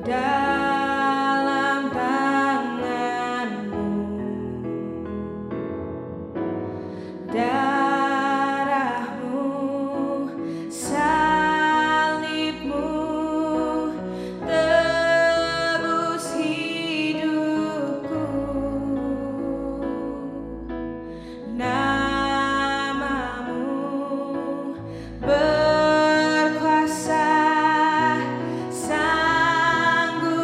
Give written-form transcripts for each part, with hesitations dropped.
dalam tanganmu. Darahmu, salibmu, tebus hidupku. Namamu berkuasa, sanggup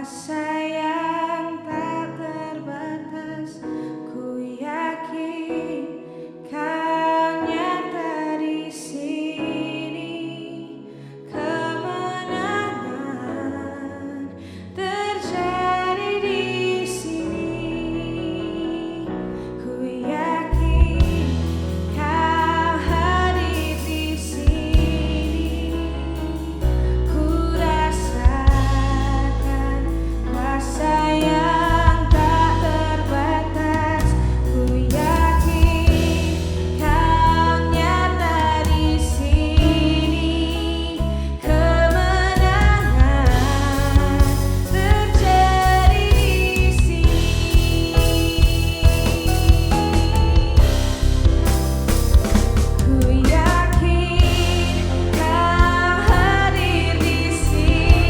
kuasa yang tak terbatas. Ku yakin Kau nyata di sini, kemenangan terjadi di sini. Ku yakin Kau hadir di sini. Ku rasakan kuasa yang tak terbatas. Ku yakin Kau nyata di sini, kemenangan terjadi di sini. Ku yakin Kau hadir di sini.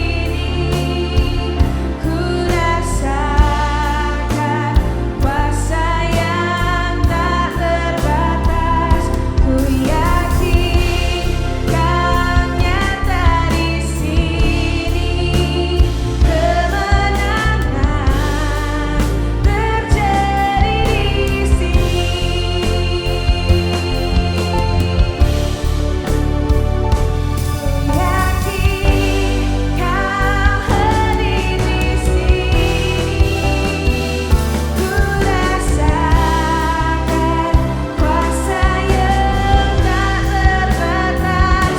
Ku rasakan kuasa yang tak terbatas. Ku yakin Kau nyata di sini, kemenangan terjadi di sini. Ku yakin Kau hadir di sini. Ku rasakan kuasa yang tak terbatas.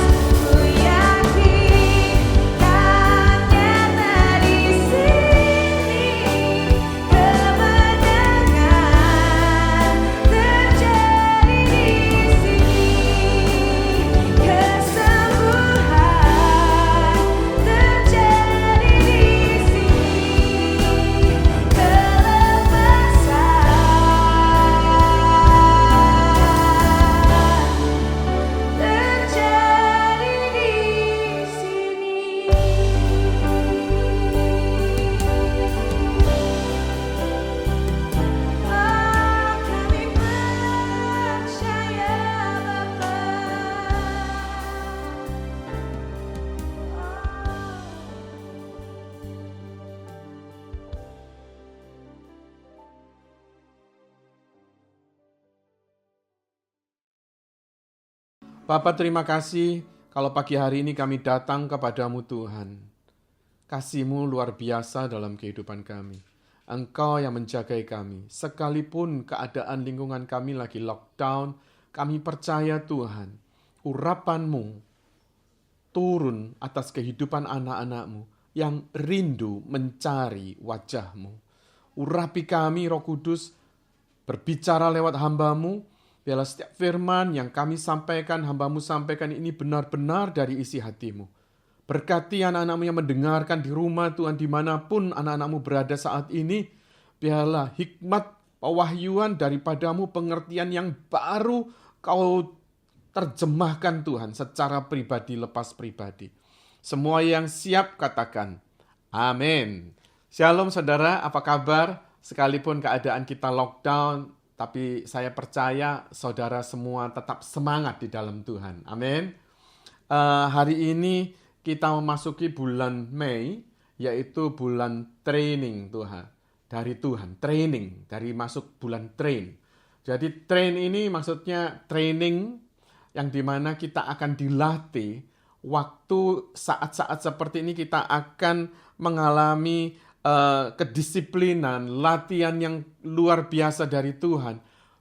Ku yakin Kau nyata di sini, kemenangan terjadi di sini, kesembuhan terjadi di sini, kelepasan terjadi di sini. Oh, kami percaya Bapa. Bapa, terima kasih kalau pagi hari ini kami datang kepadamu Tuhan. Kasih-Mu luar biasa dalam kehidupan kami. Engkau yang menjagai kami. Sekalipun keadaan lingkungan kami lagi lockdown, kami percaya Tuhan, urapan-Mu turun atas kehidupan anak-anak-Mu yang rindu mencari wajah-Mu. Urapi kami, Roh Kudus, berbicara lewat hamba-Mu. Biarlah setiap firman yang kami sampaikan, hamba-Mu sampaikan ini benar-benar dari isi hati-Mu. Berkati anak-anak-Mu yang mendengarkan di rumah Tuhan, dimanapun anak-anak-Mu berada saat ini. Biarlah hikmat, pewahyuan daripada-Mu, pengertian yang baru Kau terjemahkan Tuhan secara pribadi lepas pribadi. Semua yang siap katakan, amin. Shalom saudara, apa kabar? Sekalipun keadaan kita lockdown, tapi saya percaya saudara semua tetap semangat di dalam Tuhan. Amin. Hari ini kita memasuki bulan Mei, yaitu bulan training Tuhan. Dari Tuhan, training. Dari masuk bulan train. Jadi train ini maksudnya training yang dimana kita akan dilatih. Waktu saat-saat seperti ini kita akan mengalami kedisiplinan, latihan yang luar biasa dari Tuhan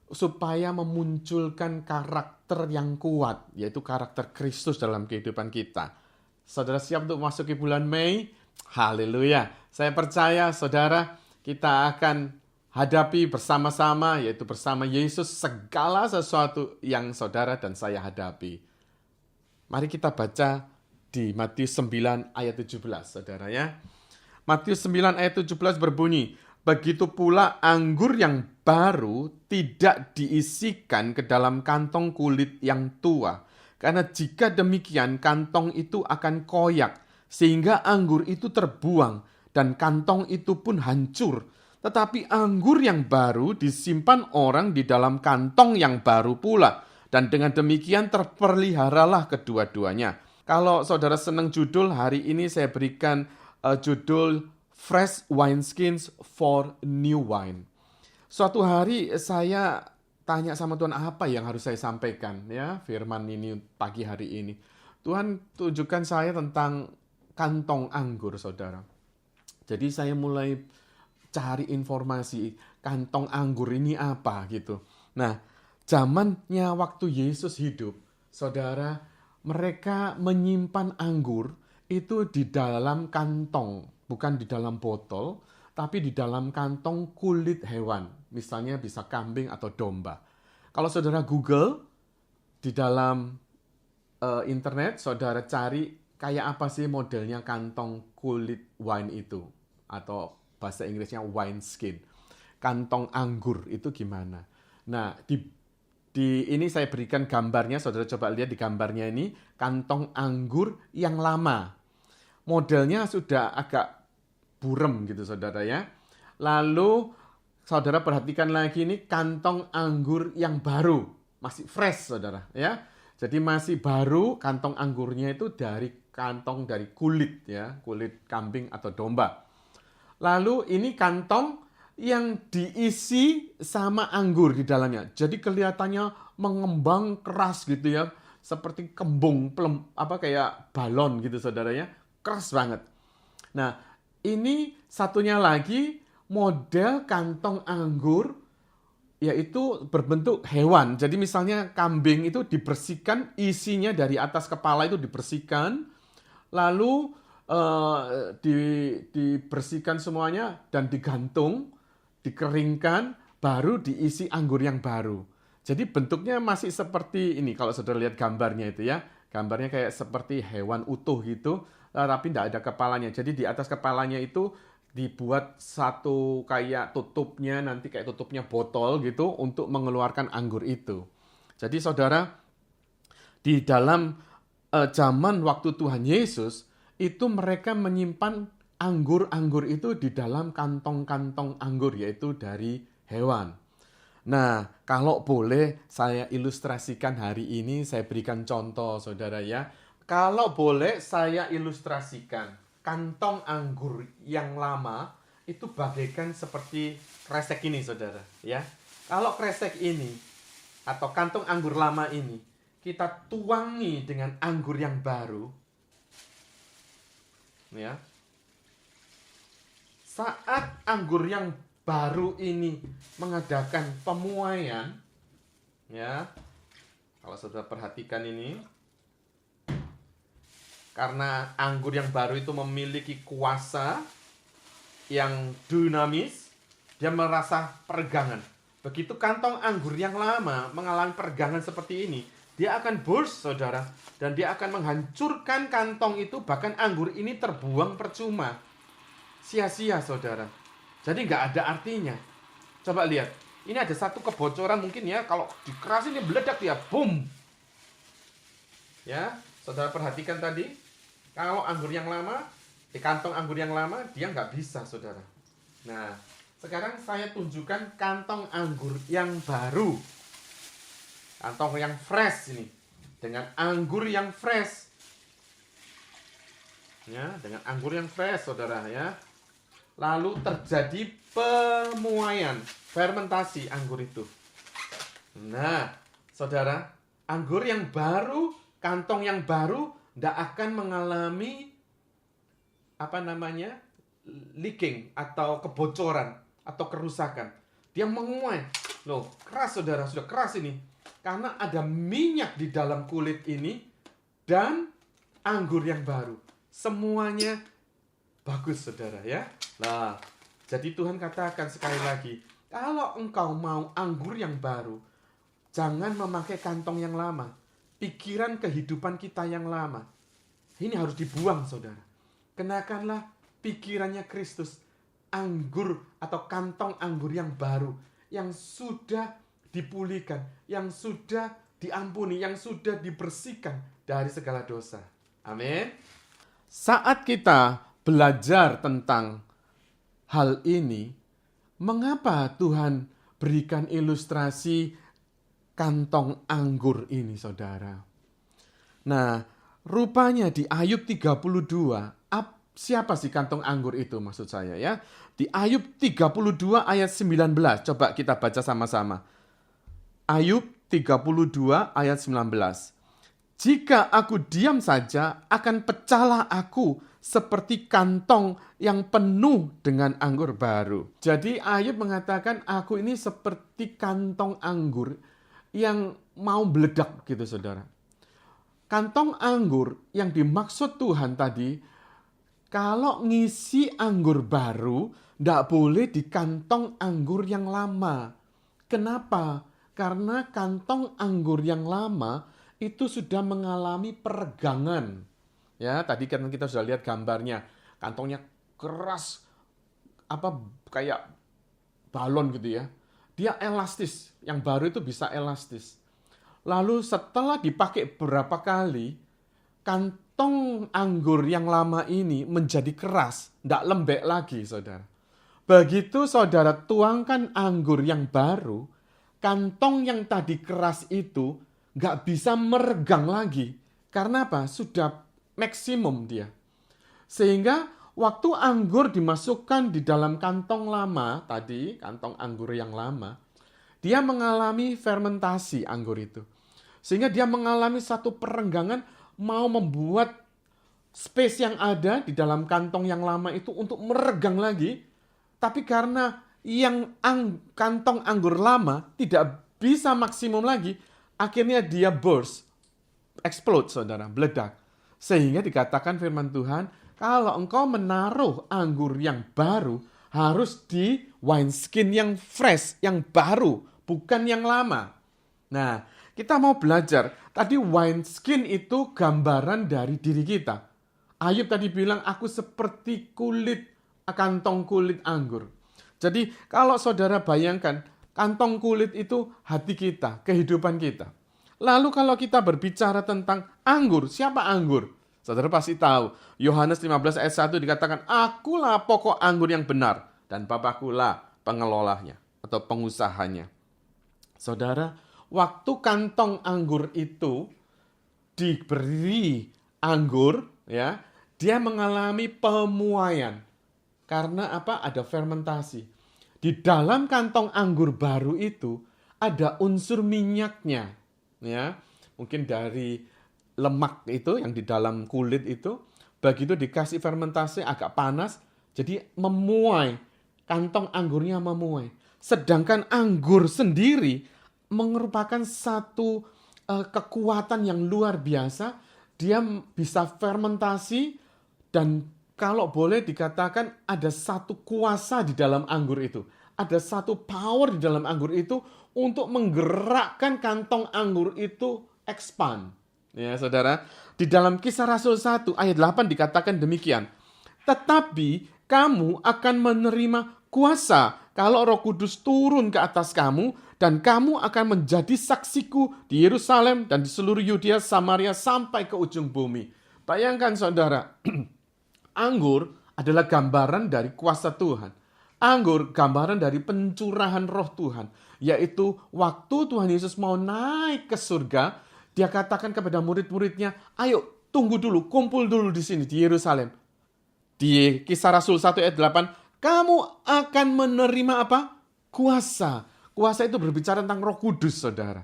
supaya memunculkan karakter yang kuat, yaitu karakter Kristus dalam kehidupan kita. Saudara siap untuk memasuki bulan Mei? Haleluya. Saya percaya saudara, kita akan hadapi bersama-sama, yaitu bersama Yesus, segala sesuatu yang saudara dan saya hadapi. Mari kita baca di Matius 9 ayat 17, saudara ya. Matius 9 ayat 17 berbunyi, begitu pula anggur yang baru tidak diisikan ke dalam kantong kulit yang tua. Karena jika demikian kantong itu akan koyak, sehingga anggur itu terbuang dan kantong itu pun hancur. Tetapi anggur yang baru disimpan orang di dalam kantong yang baru pula. Dan dengan demikian terpeliharalah kedua-duanya. Kalau saudara senang judul, hari ini saya berikan judul fresh wineskins for new wine. Suatu hari saya tanya sama Tuhan, apa yang harus saya sampaikan ya firman ini pagi hari ini. Tuhan tunjukkan saya tentang kantong anggur, saudara. Jadi saya mulai cari informasi kantong anggur ini apa gitu. Nah, zamannya waktu Yesus hidup, saudara, mereka menyimpan anggur itu di dalam kantong, bukan di dalam botol, tapi di dalam kantong kulit hewan. Misalnya bisa kambing atau domba. Kalau saudara Google di dalam internet, saudara cari kayak apa sih modelnya kantong kulit wine itu, atau bahasa Inggrisnya wine skin. Kantong anggur itu gimana? Nah, di ini saya berikan gambarnya, saudara coba lihat di gambarnya ini, kantong anggur yang lama. Modelnya sudah agak burem gitu, saudara ya. Lalu saudara perhatikan lagi ini kantong anggur yang baru, masih fresh, saudara ya. Jadi masih baru, kantong anggurnya itu dari kulit ya, kulit kambing atau domba. Lalu ini kantong yang diisi sama anggur di dalamnya. Jadi kelihatannya mengembang keras gitu ya, seperti kembung, kayak balon gitu, saudara ya. Keras banget. Nah, ini satunya lagi model kantong anggur, yaitu berbentuk hewan. Jadi misalnya kambing itu dibersihkan, isinya dari atas kepala itu dibersihkan, lalu dibersihkan semuanya dan digantung, dikeringkan, baru diisi anggur yang baru. Jadi bentuknya masih seperti ini, kalau saudara lihat gambarnya itu ya. Gambarnya kayak seperti hewan utuh gitu, tapi tidak ada kepalanya. Jadi di atas kepalanya itu dibuat satu kayak tutupnya, nanti kayak tutupnya botol gitu untuk mengeluarkan anggur itu. Jadi saudara, di dalam zaman waktu Tuhan Yesus, itu mereka menyimpan anggur-anggur itu di dalam kantong-kantong anggur, yaitu dari hewan. Nah, kalau boleh saya ilustrasikan hari ini, saya berikan contoh, saudara ya. Kalau boleh saya ilustrasikan, kantong anggur yang lama itu bagaikan seperti kresek ini, saudara ya. Kalau kresek ini atau kantong anggur lama ini kita tuangi dengan anggur yang baru, ya. Saat anggur yang baru ini mengadakan pemuaian, ya. Kalau saudara perhatikan ini, karena anggur yang baru itu memiliki kuasa yang dinamis, dia merasa peregangan. Begitu kantong anggur yang lama mengalami peregangan seperti ini, dia akan burst, saudara, dan dia akan menghancurkan kantong itu, bahkan anggur ini terbuang percuma. Sia-sia, saudara. Jadi nggak ada artinya. Coba lihat, ini ada satu kebocoran mungkin ya, kalau dikerasin dia meledak dia, boom. Ya, saudara perhatikan tadi, kalau anggur yang lama, di kantong anggur yang lama, dia nggak bisa, saudara. Nah, sekarang saya tunjukkan kantong anggur yang baru. Kantong yang fresh ini. Dengan anggur yang fresh. Ya, dengan anggur yang fresh, saudara ya. Lalu terjadi pemuaian, fermentasi anggur itu. Nah, saudara, anggur yang baru, kantong yang baru tidak akan mengalami leaking atau kebocoran atau kerusakan. Dia menguai. Loh, keras, saudara, sudah keras ini. Karena ada minyak di dalam kulit ini dan anggur yang baru. Semuanya bagus, saudara ya. Nah, jadi Tuhan katakan sekali lagi, kalau engkau mau anggur yang baru, jangan memakai kantong yang lama. Pikiran kehidupan kita yang lama. Ini harus dibuang, saudara. Kenakanlah pikirannya Kristus. Anggur atau kantong anggur yang baru. Yang sudah dipulihkan. Yang sudah diampuni. Yang sudah dibersihkan dari segala dosa. Amin. Saat kita belajar tentang hal ini, mengapa Tuhan berikan ilustrasi kantong anggur ini, saudara? Nah, rupanya di Ayub 32, siapa sih kantong anggur itu maksud saya ya? Di Ayub 32 ayat 19. Coba kita baca sama-sama. Ayub 32 ayat 19. Jika aku diam saja, akan pecahlah aku seperti kantong yang penuh dengan anggur baru. Jadi Ayub mengatakan, aku ini seperti kantong anggur yang mau meledak gitu saudara. Kantong anggur yang dimaksud Tuhan tadi, kalau ngisi anggur baru, tidak boleh di kantong anggur yang lama. Kenapa? Karena kantong anggur yang lama itu sudah mengalami peregangan. Ya, tadi kan kita sudah lihat gambarnya. Kantongnya keras, kayak balon gitu ya. Dia elastis. Yang baru itu bisa elastis. Lalu setelah dipakai beberapa kali, kantong anggur yang lama ini menjadi keras, tidak lembek lagi, saudara. Begitu saudara tuangkan anggur yang baru, kantong yang tadi keras itu nggak bisa meregang lagi. Karena apa? Sudah maksimum dia. Sehingga waktu anggur dimasukkan di dalam kantong lama, tadi kantong anggur yang lama, dia mengalami fermentasi anggur itu. Sehingga dia mengalami satu perenggangan mau membuat space yang ada di dalam kantong yang lama itu untuk meregang lagi. Tapi karena kantong anggur lama tidak bisa maksimum lagi, akhirnya dia burst, explode saudara, meledak. Sehingga dikatakan firman Tuhan, kalau engkau menaruh anggur yang baru, harus di wineskin yang fresh, yang baru, bukan yang lama. Nah, kita mau belajar, tadi wineskin itu gambaran dari diri kita. Ayub tadi bilang, aku seperti kantong kulit anggur. Jadi kalau saudara bayangkan, kantong kulit itu hati kita, kehidupan kita. Lalu kalau kita berbicara tentang anggur, siapa anggur? Saudara pasti tahu, Yohanes 15 ayat 1 dikatakan, akulah pokok anggur yang benar, dan Bapakkulah pengelolanya atau pengusahanya. Saudara, waktu kantong anggur itu diberi anggur, ya, dia mengalami pemuaian. Karena apa? Ada fermentasi. Di dalam kantong anggur baru itu ada unsur minyaknya, ya. Mungkin dari lemak itu yang di dalam kulit itu, begitu dikasih fermentasi agak panas, jadi memuai. Kantong anggurnya memuai. Sedangkan anggur sendiri merupakan satu kekuatan yang luar biasa. Dia bisa fermentasi dan kalau boleh dikatakan ada satu kuasa di dalam anggur itu. Ada satu power di dalam anggur itu untuk menggerakkan kantong anggur itu expand. Ya saudara, di dalam Kisah Rasul 1 ayat 8 dikatakan demikian. Tetapi kamu akan menerima kuasa kalau Roh Kudus turun ke atas kamu dan kamu akan menjadi saksiku di Yerusalem dan di seluruh Yudea, Samaria sampai ke ujung bumi. Bayangkan saudara, anggur adalah gambaran dari kuasa Tuhan. Anggur gambaran dari pencurahan roh Tuhan. Yaitu waktu Tuhan Yesus mau naik ke surga, dia katakan kepada murid-muridnya, ayo tunggu dulu, kumpul dulu di sini di Yerusalem. Di Kisah Rasul 1 ayat 8, kamu akan menerima apa? Kuasa. Kuasa itu berbicara tentang Roh Kudus, saudara.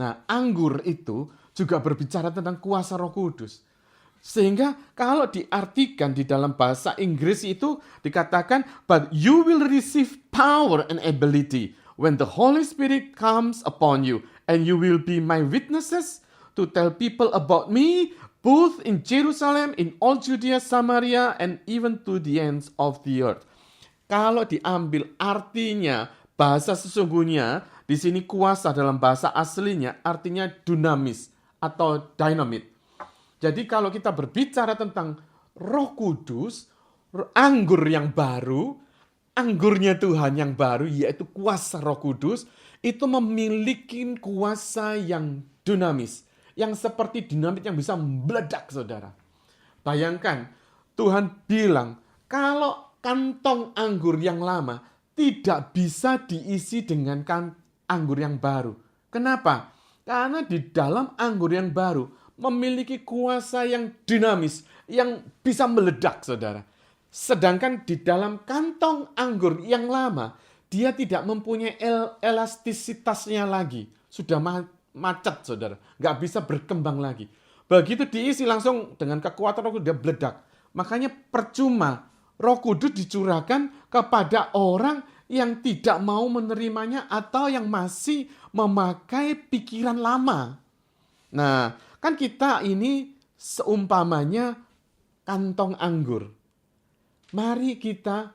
Nah, anggur itu juga berbicara tentang kuasa Roh Kudus. Sehingga kalau diartikan di dalam bahasa Inggris itu dikatakan, but you will receive power and ability when the Holy Spirit comes upon you, and you will be my witnesses to tell people about me, both in Jerusalem, in all Judea, Samaria, and even to the ends of the earth. Kalau diambil artinya, bahasa sesungguhnya, di sini kuasa dalam bahasa aslinya artinya dunamis atau dynamite. Jadi kalau kita berbicara tentang Roh Kudus, anggur yang baru, anggurnya Tuhan yang baru, yaitu kuasa Roh Kudus, itu memiliki kuasa yang dinamis, yang seperti dinamit yang bisa meledak, saudara. Bayangkan, Tuhan bilang, kalau kantong anggur yang lama tidak bisa diisi dengan anggur yang baru. Kenapa? Karena di dalam anggur yang baru memiliki kuasa yang dinamis, yang bisa meledak, saudara. Sedangkan di dalam kantong anggur yang lama, dia tidak mempunyai elastisitasnya lagi. Sudah macet, saudara. Nggak bisa berkembang lagi. Begitu diisi langsung dengan kekuatan Roh Kudus, dia meledak. Makanya percuma Roh Kudus dicurahkan kepada orang yang tidak mau menerimanya atau yang masih memakai pikiran lama. Nah, kan kita ini seumpamanya kantong anggur. Mari kita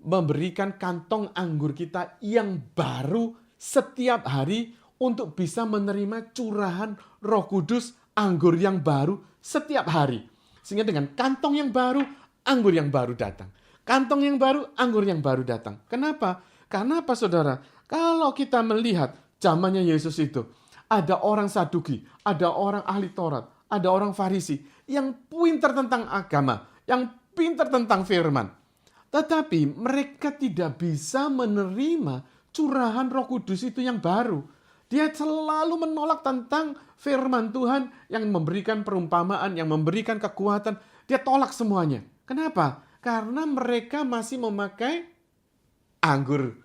memberikan kantong anggur kita yang baru setiap hari untuk bisa menerima curahan Roh Kudus, anggur yang baru setiap hari. Sehingga dengan kantong yang baru, anggur yang baru datang. Kantong yang baru, anggur yang baru datang. Kenapa? Karena apa, saudara? Kalau kita melihat zamannya Yesus itu, ada orang Saduki, ada orang ahli Taurat, ada orang Farisi yang pintar tentang agama, yang pintar tentang firman. Tetapi mereka tidak bisa menerima curahan Roh Kudus itu yang baru. Dia selalu menolak tentang firman Tuhan yang memberikan perumpamaan, yang memberikan kekuatan. Dia tolak semuanya. Kenapa? Karena mereka masih memakai anggur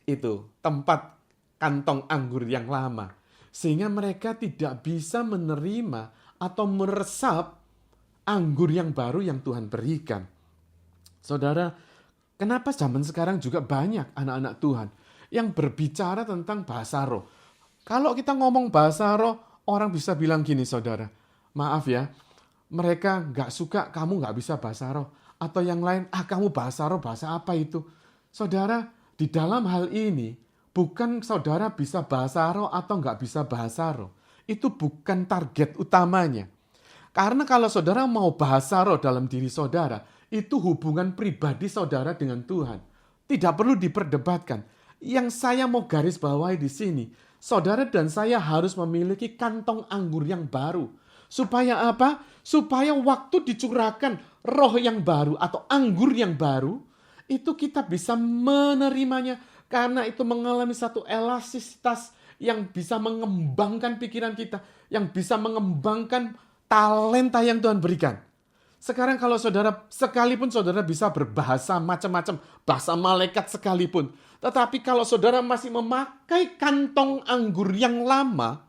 itu, tempat kantong anggur yang lama. Sehingga mereka tidak bisa menerima atau meresap anggur yang baru yang Tuhan berikan. Saudara, kenapa zaman sekarang juga banyak anak-anak Tuhan yang berbicara tentang bahasa roh? Kalau kita ngomong bahasa roh, orang bisa bilang gini, saudara. Maaf ya, mereka nggak suka kamu nggak bisa bahasa roh. Atau yang lain, kamu bahasa roh, bahasa apa itu? Saudara, di dalam hal ini, bukan saudara bisa bahasa roh atau nggak bisa bahasa roh. Itu bukan target utamanya. Karena kalau saudara mau bahasa roh dalam diri saudara, itu hubungan pribadi saudara dengan Tuhan. Tidak perlu diperdebatkan. Yang saya mau garis bawahi di sini, saudara dan saya harus memiliki kantong anggur yang baru. Supaya apa? Supaya waktu dicurahkan roh yang baru atau anggur yang baru, itu kita bisa menerimanya. Karena itu mengalami satu elastisitas yang bisa mengembangkan pikiran kita, yang bisa mengembangkan talenta yang Tuhan berikan. Sekarang kalau saudara, sekalipun saudara bisa berbahasa macam-macam, bahasa malaikat sekalipun, tetapi kalau saudara masih memakai kantong anggur yang lama,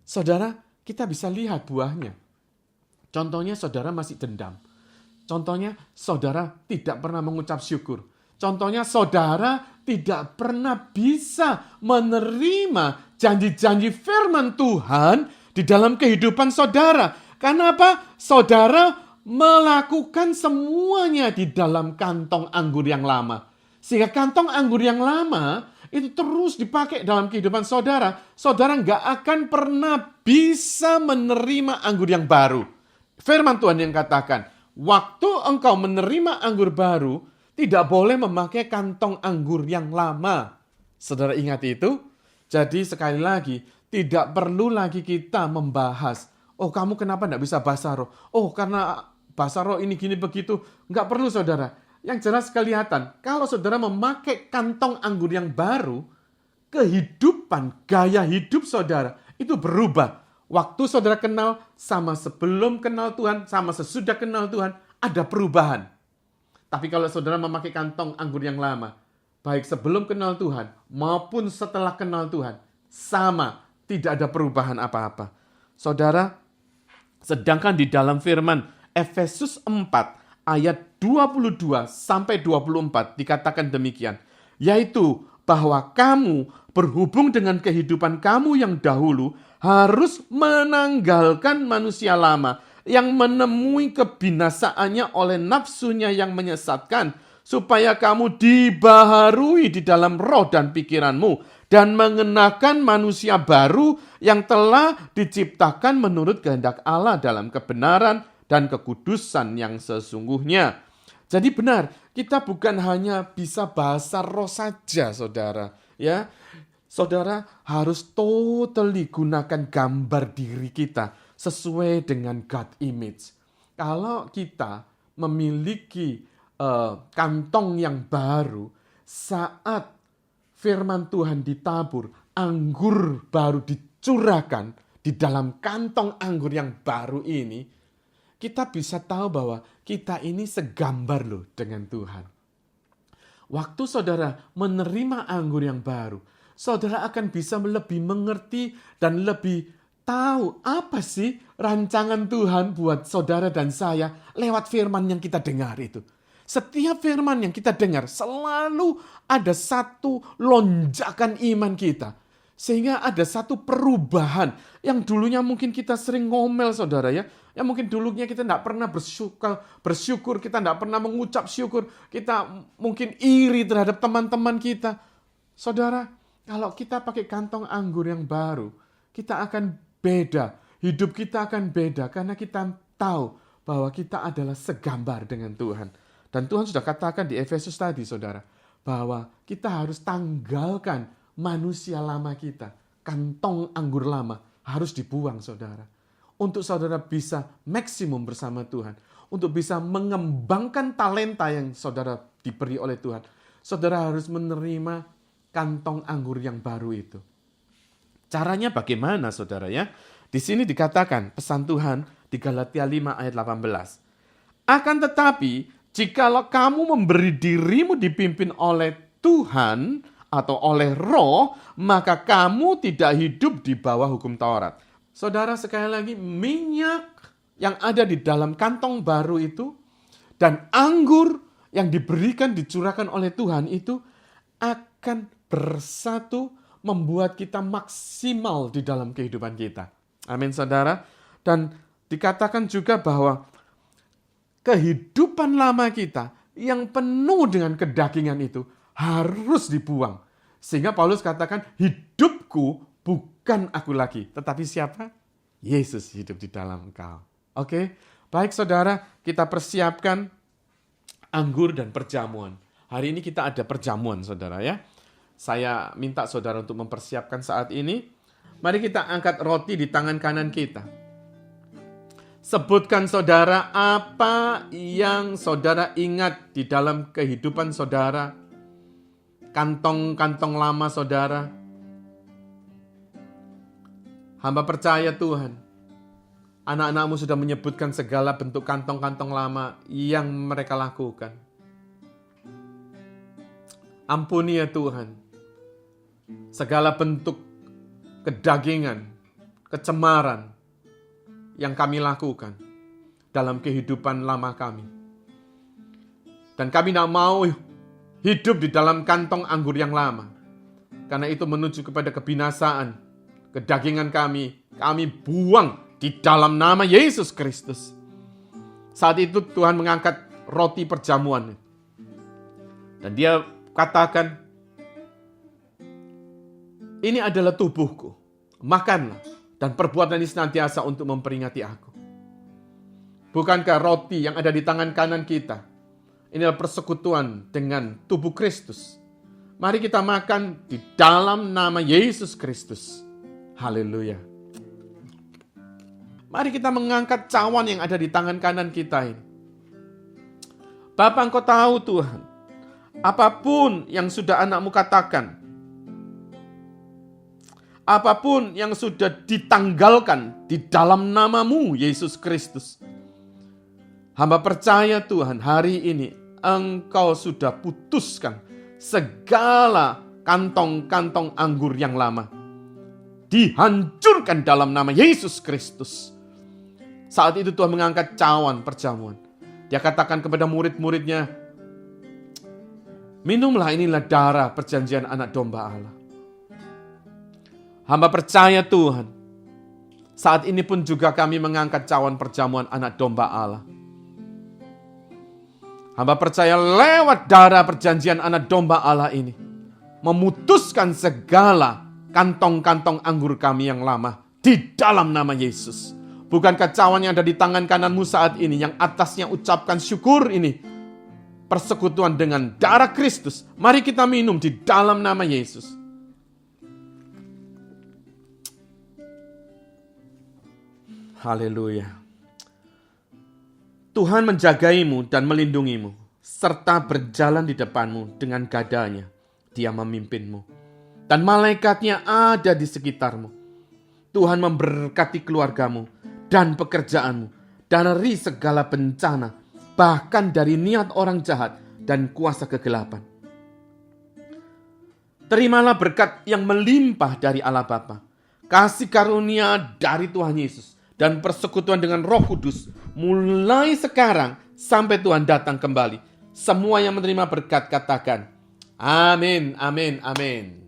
saudara, kita bisa lihat buahnya. Contohnya saudara masih dendam. Contohnya saudara tidak pernah mengucap syukur. Contohnya saudara tidak pernah bisa menerima janji-janji firman Tuhan di dalam kehidupan saudara. Karena apa? Saudara melakukan semuanya di dalam kantong anggur yang lama. Sehingga kantong anggur yang lama itu terus dipakai dalam kehidupan saudara. Saudara nggak akan pernah bisa menerima anggur yang baru. Firman Tuhan yang katakan, waktu engkau menerima anggur baru, tidak boleh memakai kantong anggur yang lama. Saudara ingat itu? Jadi sekali lagi, tidak perlu lagi kita membahas, oh kamu kenapa tidak bisa bahasa roh? Oh karena bahasa roh ini gini begitu. Nggak perlu, saudara. Yang jelas kelihatan, kalau saudara memakai kantong anggur yang baru, kehidupan, gaya hidup saudara itu berubah. Waktu saudara kenal sama sebelum kenal Tuhan, sama sesudah kenal Tuhan, ada perubahan. Tapi kalau saudara memakai kantong anggur yang lama, baik sebelum kenal Tuhan maupun setelah kenal Tuhan, sama, tidak ada perubahan apa-apa. Saudara, sedangkan di dalam firman Efesus 4 ayat 22 sampai 24 dikatakan demikian, yaitu bahwa kamu berhubung dengan kehidupan kamu yang dahulu harus menanggalkan manusia lama yang menemui kebinasaannya oleh nafsunya yang menyesatkan, supaya kamu dibaharui di dalam roh dan pikiranmu dan mengenakan manusia baru yang telah diciptakan menurut kehendak Allah dalam kebenaran dan kekudusan yang sesungguhnya. Jadi benar, kita bukan hanya bisa bahasa roh saja, saudara. Ya, saudara harus totally gunakan gambar diri kita sesuai dengan God image. Kalau kita memiliki kantong yang baru, saat firman Tuhan ditabur, anggur baru dicurahkan di dalam kantong anggur yang baru ini, kita bisa tahu bahwa kita ini segambar loh dengan Tuhan. Waktu saudara menerima anggur yang baru, saudara akan bisa lebih mengerti dan lebih tahu apa sih rancangan Tuhan buat saudara dan saya lewat firman yang kita dengar itu. Setiap firman yang kita dengar selalu ada satu lonjakan iman kita. Sehingga ada satu perubahan yang dulunya mungkin kita sering ngomel saudara ya. Yang mungkin dulunya kita tidak pernah bersyukur, kita tidak pernah mengucap syukur. Kita mungkin iri terhadap teman-teman kita. Saudara, kalau kita pakai kantong anggur yang baru, kita akan beda. Hidup kita akan beda karena kita tahu bahwa kita adalah segambar dengan Tuhan. Dan Tuhan sudah katakan di Efesus tadi saudara, bahwa kita harus tanggalkan manusia lama kita, kantong anggur lama harus dibuang saudara. Untuk saudara bisa maksimum bersama Tuhan. Untuk bisa mengembangkan talenta yang saudara diberi oleh Tuhan. Saudara harus menerima kantong anggur yang baru itu. Caranya bagaimana saudara ya? Di sini dikatakan pesan Tuhan di Galatia 5 ayat 18. Akan tetapi, jikalau kamu memberi dirimu dipimpin oleh Tuhan atau oleh roh, maka kamu tidak hidup di bawah hukum Taurat. Saudara, sekali lagi, minyak yang ada di dalam kantong baru itu dan anggur yang diberikan, dicurahkan oleh Tuhan itu akan bersatu membuat kita maksimal di dalam kehidupan kita. Amin saudara. Dan dikatakan juga bahwa kehidupan lama kita yang penuh dengan kedagingan itu harus dibuang. Sehingga Paulus katakan, hidupku bukan aku lagi. Tetapi siapa? Yesus hidup di dalam engkau. Oke, baik saudara, kita persiapkan anggur dan perjamuan. Hari ini kita ada perjamuan saudara ya. Saya minta saudara untuk mempersiapkan saat ini. Mari kita angkat roti di tangan kanan kita. Sebutkan saudara apa yang saudara ingat di dalam kehidupan saudara. Kantong-kantong lama saudara. Hamba percaya Tuhan. Anak-anakmu sudah menyebutkan segala bentuk kantong-kantong lama yang mereka lakukan. Ampuni ya Tuhan. Segala bentuk kedagingan, kecemaran yang kami lakukan dalam kehidupan lama kami. Dan kami tidak mau hidup di dalam kantong anggur yang lama. Karena itu menuju kepada kebinasaan. Kedagingan kami buang di dalam nama Yesus Kristus. Saat itu Tuhan mengangkat roti perjamuan. Dan dia katakan, ini adalah tubuhku. Makanlah dan perbuatan ini senantiasa untuk memperingati aku. Bukankah roti yang ada di tangan kanan kita inilah persekutuan dengan tubuh Kristus? Mari kita makan di dalam nama Yesus Kristus. Haleluya. Mari kita mengangkat cawan yang ada di tangan kanan kita ini. Bapa, Engkau tahu Tuhan, apapun yang sudah anakmu katakan, apapun yang sudah ditanggalkan di dalam namamu Yesus Kristus. Hamba percaya Tuhan, hari ini Engkau sudah putuskan segala kantong-kantong anggur yang lama. Dihancurkan dalam nama Yesus Kristus. Saat itu Tuhan mengangkat cawan perjamuan. Dia katakan kepada murid-muridnya, minumlah, inilah darah perjanjian anak domba Allah. Hamba percaya Tuhan, saat ini pun juga kami mengangkat cawan perjamuan anak domba Allah. Hamba percaya lewat darah perjanjian anak domba Allah ini, memutuskan segala kantong-kantong anggur kami yang lama di dalam nama Yesus. Bukankah cawan yang ada di tangan kananmu saat ini, yang atasnya ucapkan syukur ini, persekutuan dengan darah Kristus. Mari kita minum di dalam nama Yesus. Haleluya. Tuhan menjagaimu dan melindungimu, serta berjalan di depanmu dengan gadanya. Dia memimpinmu, dan malaikatnya ada di sekitarmu. Tuhan memberkati keluargamu dan pekerjaanmu dari segala bencana, bahkan dari niat orang jahat dan kuasa kegelapan. Terimalah berkat yang melimpah dari Allah Bapa, kasih karunia dari Tuhan Yesus, dan persekutuan dengan Roh Kudus mulai sekarang sampai Tuhan datang kembali. Semua yang menerima berkat katakan, amin, amin, amin.